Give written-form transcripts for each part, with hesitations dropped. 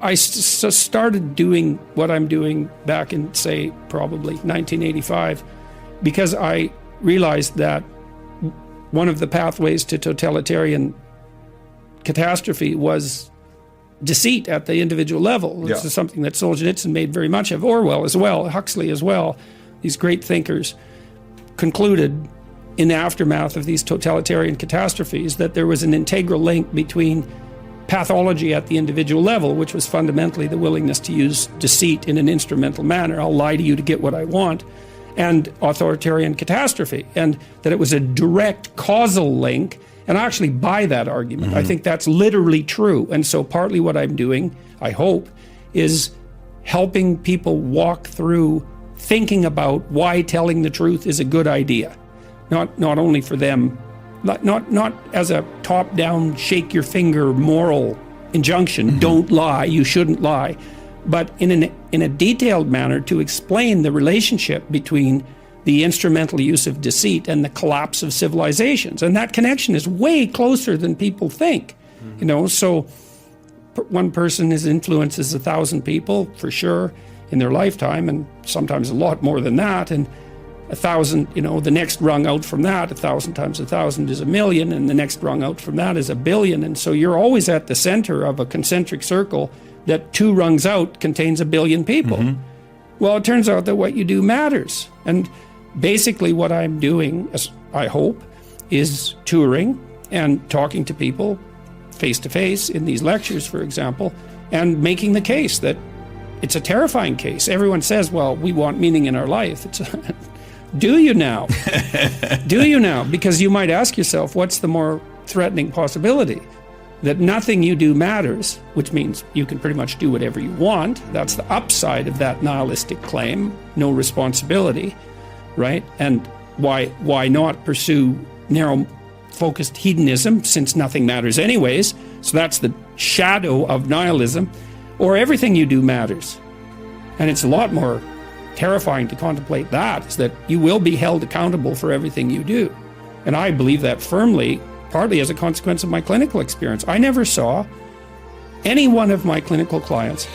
I started doing what I'm doing back in, say, probably 1985, because I realized that one of the pathways to totalitarian catastrophe was deceit at the individual level. This is something that Solzhenitsyn made very much of, Orwell as well, Huxley as well. These great thinkers concluded in the aftermath of these totalitarian catastrophes that there was an integral link between pathology at the individual level, which was fundamentally the willingness to use deceit in an instrumental manner. I'll lie to you to get what I want, and authoritarian catastrophe, and that it was a direct causal link. And I actually buy that argument. I think that's literally true. And so partly what I'm doing, I hope, is helping people walk through thinking about why telling the truth is a good idea. Not only for them, not as a top-down, shake your finger moral injunction, don't lie, you shouldn't lie, but in a detailed manner to explain the relationship between the instrumental use of deceit and the collapse of civilizations. And that connection is way closer than people think. You know, so one person influences 1,000 people, for sure, in their lifetime, and sometimes a lot more than that. And 1,000, you know, the next rung out from that, 1,000 times 1,000 is 1,000,000, and the next rung out from that is 1,000,000,000. And so you're always at the center of a concentric circle that 2 rungs out contains 1,000,000,000 people. Well, it turns out that what you do matters. And basically what I'm doing, as I hope, is touring and talking to people face to face in these lectures, for example, and making the case that it's a terrifying case. Everyone says, well, we want meaning in our life. Do you now? Do you now? Because you might ask yourself, what's the more threatening possibility? That nothing you do matters, which means you can pretty much do whatever you want. That's the upside of that nihilistic claim, no responsibility, right? And why not pursue narrow-focused hedonism, since nothing matters anyways? So that's the shadow of nihilism. Or everything you do matters. And it's a lot more terrifying to contemplate that, is that you will be held accountable for everything you do. And I believe that firmly, partly as a consequence of my clinical experience. I never saw any one of my clinical clients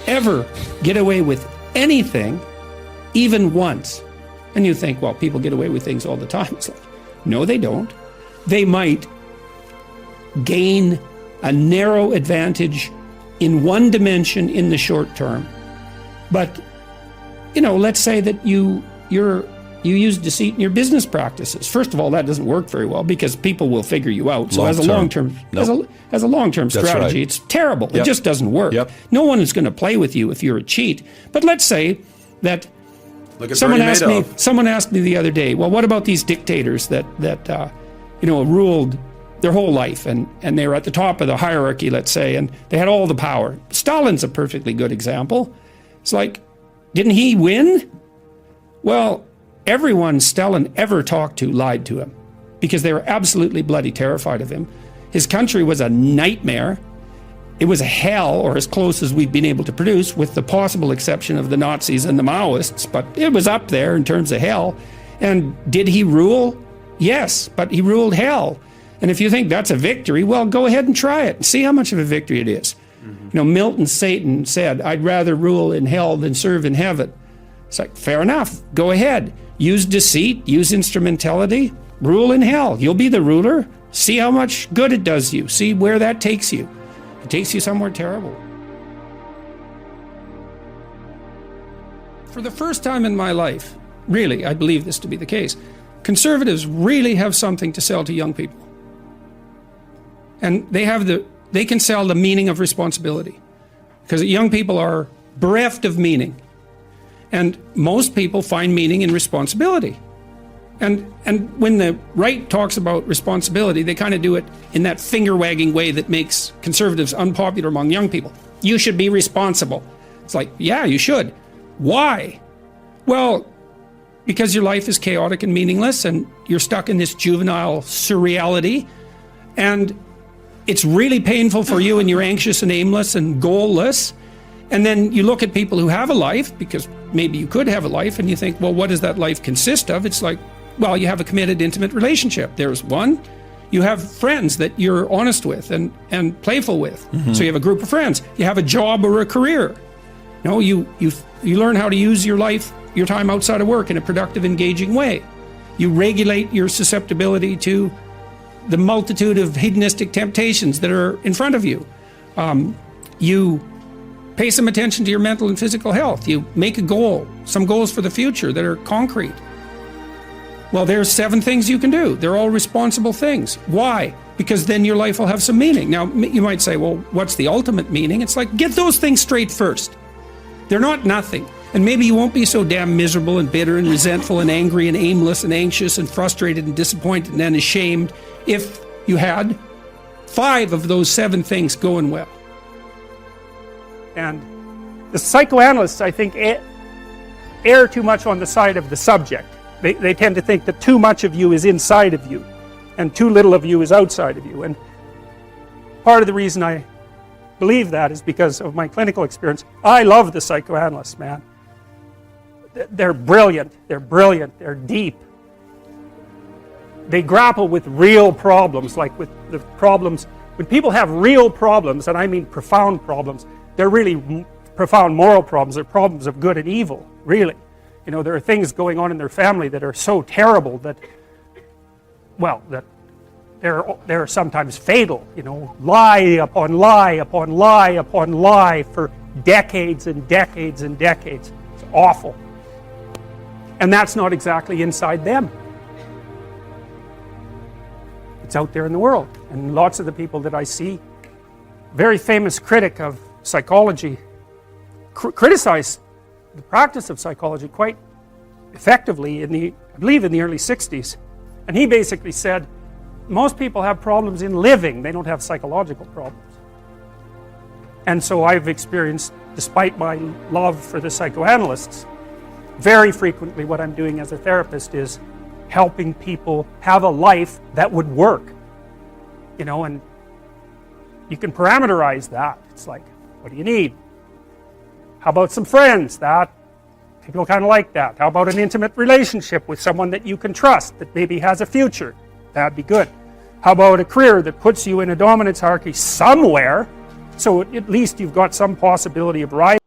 ever get away with anything, even once. And you think, well, people get away with things all the time. It's like, no, they don't. They might gain a narrow advantage in one dimension in the short term. But, you know, let's say that you use deceit in your business practices. First of all, that doesn't work very well because people will figure you out. So as a long-term strategy, it's terrible. It just doesn't work. No one is going to play with you if you're a cheat. But let's say that someone asked me the other day, well, what about these dictators that ruled their whole life, and they were at the top of the hierarchy, let's say, and they had all the power. Stalin's a perfectly good example. It's like, didn't he win? Well, everyone Stalin ever talked to lied to him because they were absolutely bloody terrified of him. His country was a nightmare. It was a hell, or as close as we've been able to produce, with the possible exception of the Nazis and the Maoists, but it was up there in terms of hell. And did he rule? Yes, but he ruled hell. And if you think that's a victory, well, go ahead and try it and see how much of a victory it is. You know, Milton's Satan said, I'd rather rule in hell than serve in heaven. It's like, fair enough, go ahead. Use deceit, use instrumentality, rule in hell. You'll be the ruler. See how much good it does you. See where that takes you. It takes you somewhere terrible. For the first time in my life, really, I believe this to be the case, conservatives really have something to sell to young people. And they can sell the meaning of responsibility, because young people are bereft of meaning. And most people find meaning in responsibility. And when the right talks about responsibility, they kind of do it in that finger-wagging way that makes conservatives unpopular among young people. You should be responsible. It's like, yeah, you should. Why? Well, because your life is chaotic and meaningless, and you're stuck in this juvenile surreality, and it's really painful for you, and you're anxious and aimless and goalless. And then you look at people who have a life, because maybe you could have a life, and you think, well, what does that life consist of? It's like, well, you have a committed, intimate relationship. There's one. You have friends that you're honest with and playful with. So you have a group of friends. You have a job or a career. You learn how to use your life, your time outside of work in a productive, engaging way. You regulate your susceptibility to the multitude of hedonistic temptations that are in front of you. You pay some attention to your mental and physical health. You make a goal, some goals for the future that are concrete. Well, there's 7 things you can do. They're all responsible things. Why? Because then your life will have some meaning. Now, you might say, well, what's the ultimate meaning? It's like, get those things straight first. They're not nothing. And maybe you won't be so damn miserable and bitter and resentful and angry and aimless and anxious and frustrated and disappointed and then ashamed if you had 5 of those 7 things going well. And the psychoanalysts, I think, err too much on the side of the subject. They tend to think that too much of you is inside of you and too little of you is outside of you. And part of the reason I believe that is because of my clinical experience. I love the psychoanalysts, man. They're brilliant, they're deep. They grapple with real problems, like with the problems. When people have real problems, and I mean profound problems, they're really profound moral problems. They're problems of good and evil, really. There are things going on in their family that are so terrible that, well, that they're sometimes fatal. Lie upon lie upon lie upon lie for decades and decades and decades. It's awful. And that's not exactly inside them. It's out there in the world. And lots of the people that I see, very famous critic of psychology, criticized the practice of psychology quite effectively I believe in the early 60s. And he basically said, most people have problems in living, they don't have psychological problems. And so I've experienced, despite my love for the psychoanalysts, very frequently what I'm doing as a therapist is helping people have a life that would work. And you can parameterize that. It's like, what do you need? How about some friends? That people kind of like that. How about an intimate relationship with someone that you can trust, that maybe has a future? That'd be good. How about a career that puts you in a dominance hierarchy somewhere, so at least you've got some possibility of rising?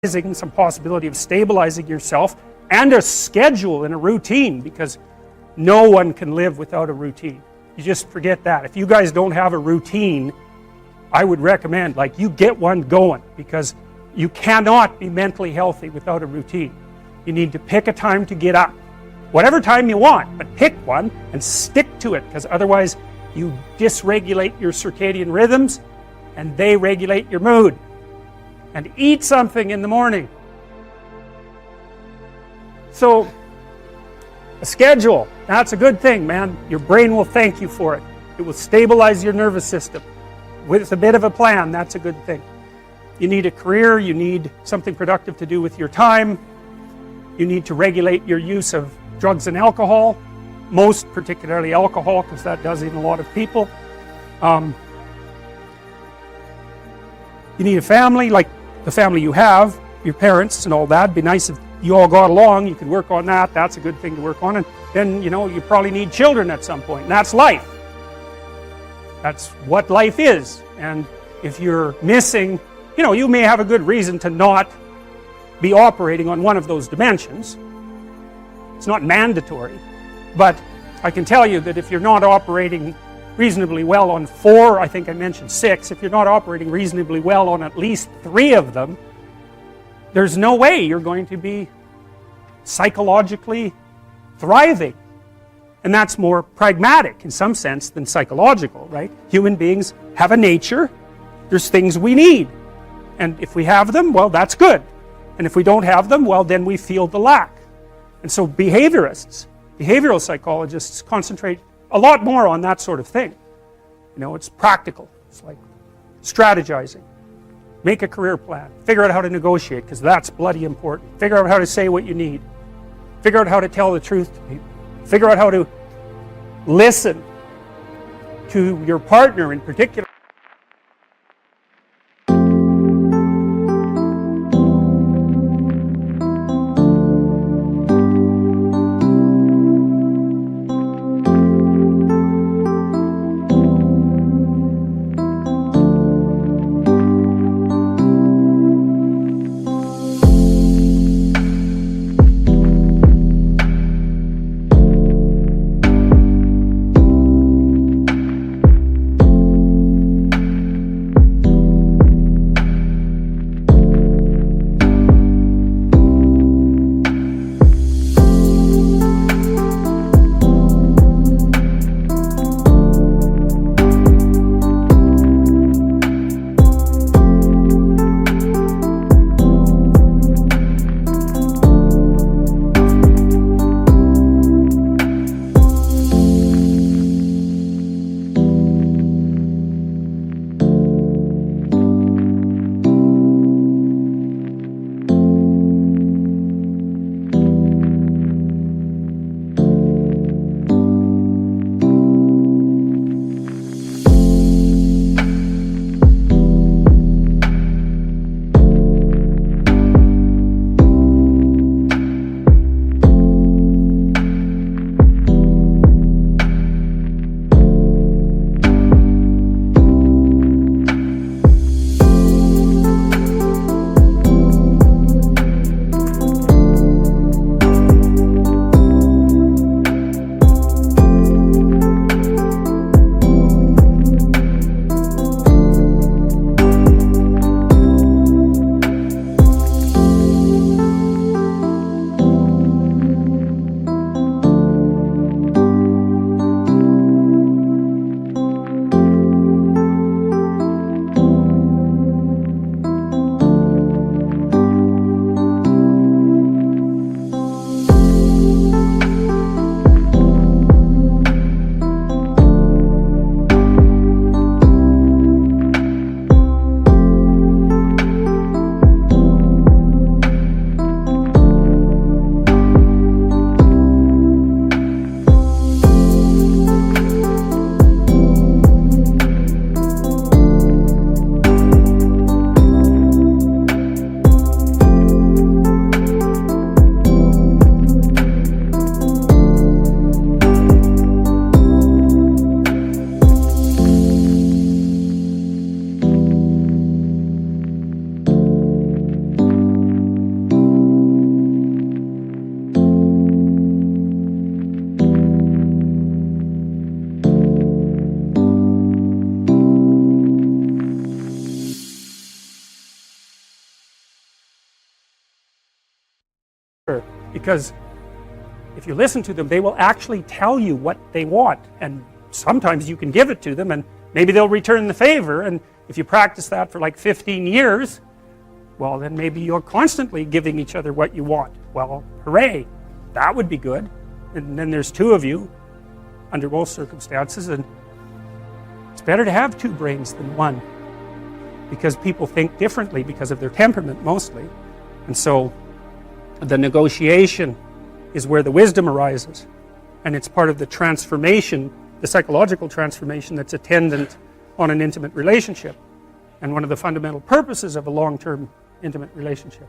some possibility of stabilizing yourself, and a schedule and a routine, because no one can live without a routine. You just forget that. If you guys don't have a routine, I would recommend, like, you get one going, because you cannot be mentally healthy without a routine. You need to pick a time to get up, whatever time you want, but pick one and stick to it, because otherwise you dysregulate your circadian rhythms and they regulate your mood. And eat something in the morning. So, a schedule, that's a good thing, man. Your brain will thank you for it. It will stabilize your nervous system. With a bit of a plan, that's a good thing. You need a career, you need something productive to do with your time. You need to regulate your use of drugs and alcohol, most particularly alcohol, because that does in a lot of people. You need a family, like the family you have, your parents and all that. It'd be nice if you all got along, you could work on that. That's a good thing to work on. And then, you know, you probably need children at some point, and that's life. That's what life is. And if you're missing, you know, you may have a good reason to not be operating on one of those dimensions. It's not mandatory, but I can tell you that if you're not operating reasonably well on 4, I think I mentioned 6, if you're not operating reasonably well on at least 3 of them, there's no way you're going to be psychologically thriving. And that's more pragmatic in some sense than psychological, right? Human beings have a nature. There's things we need. And if we have them, well, that's good. And if we don't have them, well, then we feel the lack. And so behaviorists, behavioral psychologists concentrate a lot more on that sort of thing. You know, it's practical. It's like strategizing. Make a career plan. Figure out how to negotiate, because that's bloody important. Figure out how to say what you need. Figure out how to tell the truth to people. Figure out how to listen to your partner in particular. Because if you listen to them, they will actually tell you what they want, and sometimes you can give it to them and maybe they'll return the favor, and if you practice that for like 15 years, well, then maybe you're constantly giving each other what you want. Well, hooray, that would be good. And then there's two of you under most circumstances, and it's better to have two brains than one, because people think differently because of their temperament mostly. And so the negotiation is where the wisdom arises, and it's part of the transformation, the psychological transformation that's attendant on an intimate relationship, and one of the fundamental purposes of a long-term intimate relationship.